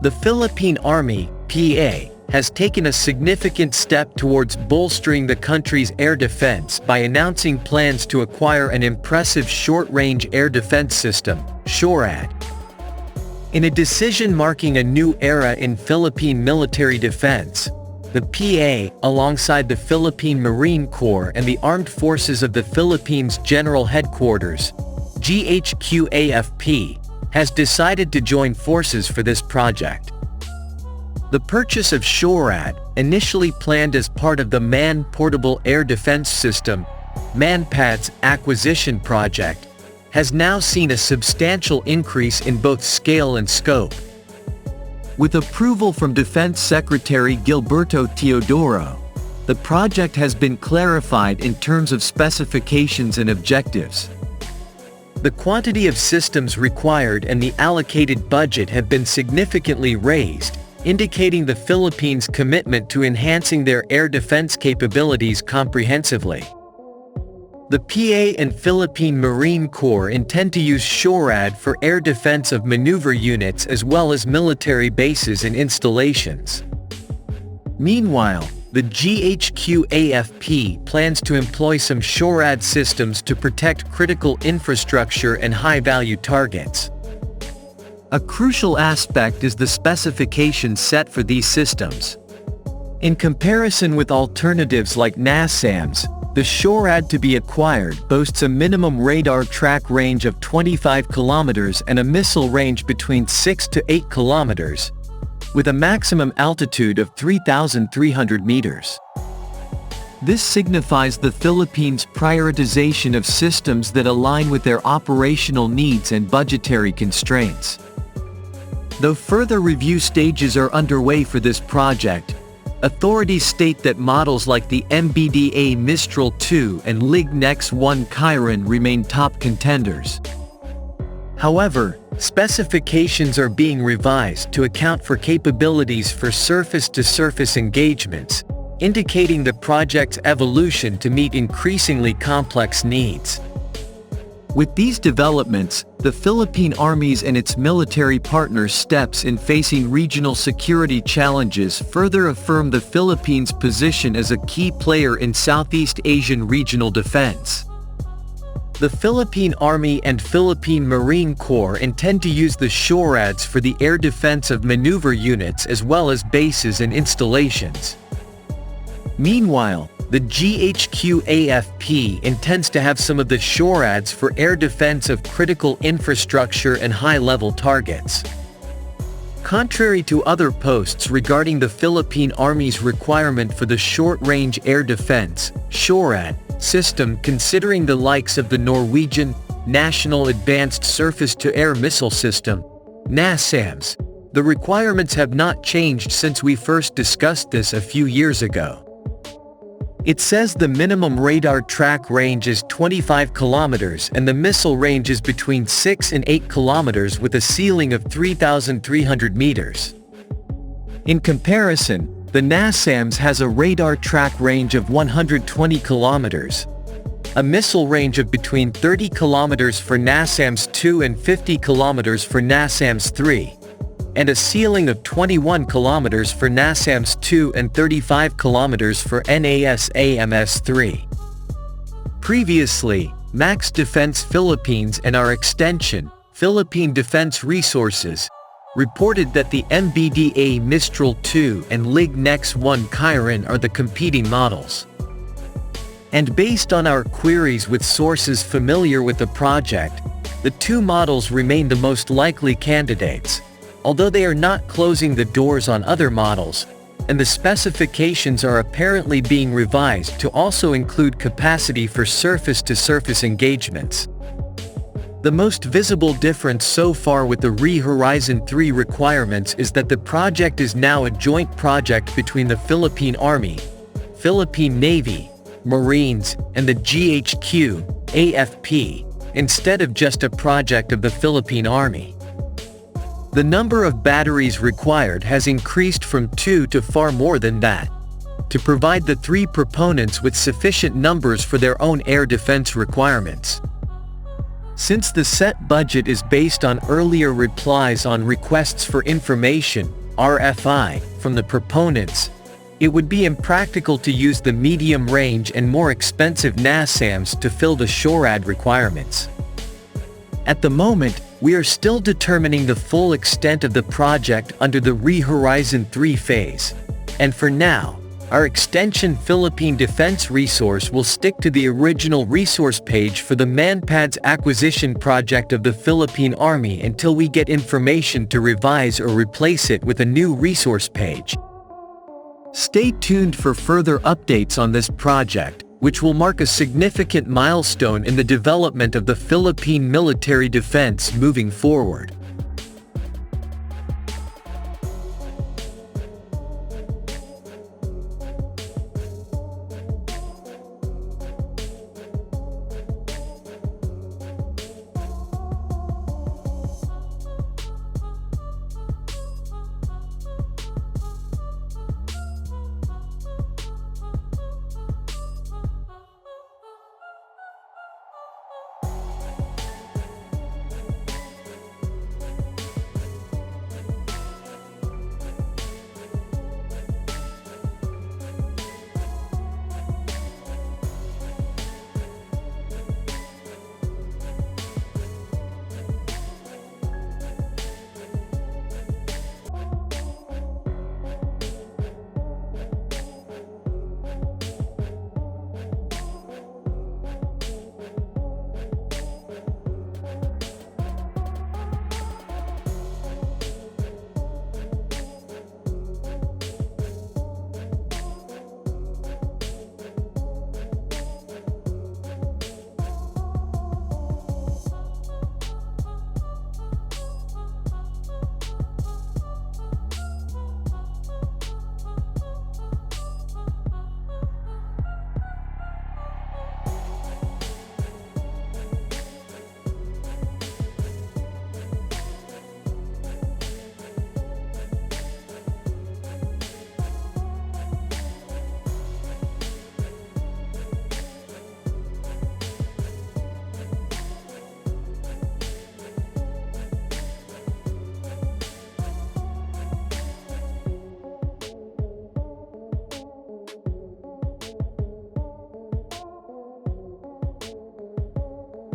The Philippine Army, PA, has taken a significant step towards bolstering the country's air defense by announcing plans to acquire an impressive short-range air defense system, Shorad. In a decision marking a new era in Philippine military defense, the PA, alongside the Philippine Marine Corps and the Armed Forces of the Philippines General Headquarters, GHQ-AFP, has decided to join forces for this project. The purchase of Shorad, initially planned as part of the Man-Portable Air Defense System, MANPADS acquisition project, has now seen a substantial increase in both scale and scope. With approval from Defense Secretary Gilberto Teodoro, the project has been clarified in terms of specifications and objectives. The quantity of systems required and the allocated budget have been significantly raised, indicating the Philippines' commitment to enhancing their air defense capabilities comprehensively. The PA and Philippine Marine Corps intend to use Shorad for air defense of maneuver units as well as military bases and installations. Meanwhile, the GHQ-AFP plans to employ some Shorad systems to protect critical infrastructure and high-value targets. A crucial aspect is the specifications set for these systems. In comparison with alternatives like NASAMS, the Shorad to be acquired boasts a minimum radar track range of 25 kilometers and a missile range between 6 to 8 kilometers, with a maximum altitude of 3,300 meters. This signifies the Philippines' prioritization of systems that align with their operational needs and budgetary constraints. Though further review stages are underway for this project, authorities state that models like the MBDA Mistral II and LigNex 1 Chiron remain top contenders. However, specifications are being revised to account for capabilities for surface-to-surface engagements, indicating the project's evolution to meet increasingly complex needs. With these developments, the Philippine Army's and its military partners' steps in facing regional security challenges further affirm the Philippines' position as a key player in Southeast Asian regional defense. The Philippine Army and Philippine Marine Corps intend to use the Shorads for the air defense of maneuver units as well as bases and installations. Meanwhile, the GHQ-AFP intends to have some of the Shorads for air defense of critical infrastructure and high-level targets. Contrary to other posts regarding the Philippine Army's requirement for the short-range air defense, Shorad, system considering the likes of the Norwegian National Advanced Surface-to-Air Missile System, NASAMS, the requirements have not changed since we first discussed this a few years ago. It says the minimum radar track range is 25 kilometers and the missile range is between 6 and 8 kilometers with a ceiling of 3,300 meters. In comparison, the NASAMS has a radar track range of 120 kilometers, a missile range of between 30 kilometers for NASAMS 2 and 50 kilometers for NASAMS 3, and a ceiling of 21 kilometers for NASAMS 2 and 35 kilometers for NASAMS 3. Previously, Max Defense Philippines and our extension, Philippine Defense Resources, reported that the MBDA Mistral II and LigNex 1 Chiron are the competing models. And based on our queries with sources familiar with the project, the two models remain the most likely candidates, although they are not closing the doors on other models, and the specifications are apparently being revised to also include capacity for surface-to-surface engagements. The most visible difference so far with the Horizon 3 requirements is that the project is now a joint project between the Philippine Army, Philippine Navy, Marines, and the GHQ, AFP, instead of just a project of the Philippine Army. The number of batteries required has increased from 2 to far more than that, to provide the three proponents with sufficient numbers for their own air defense requirements. Since the set budget is based on earlier replies on requests for information, RFI, from the proponents, it would be impractical to use the medium-range and more expensive NASAMS to fill the Shorad requirements. At the moment, we are still determining the full extent of the project under the Horizon 3 phase. And for now, our extension Philippine Defense Resource will stick to the original resource page for the MANPADS acquisition project of the Philippine Army until we get information to revise or replace it with a new resource page. Stay tuned for further updates on this project, which will mark a significant milestone in the development of the Philippine military defense moving forward.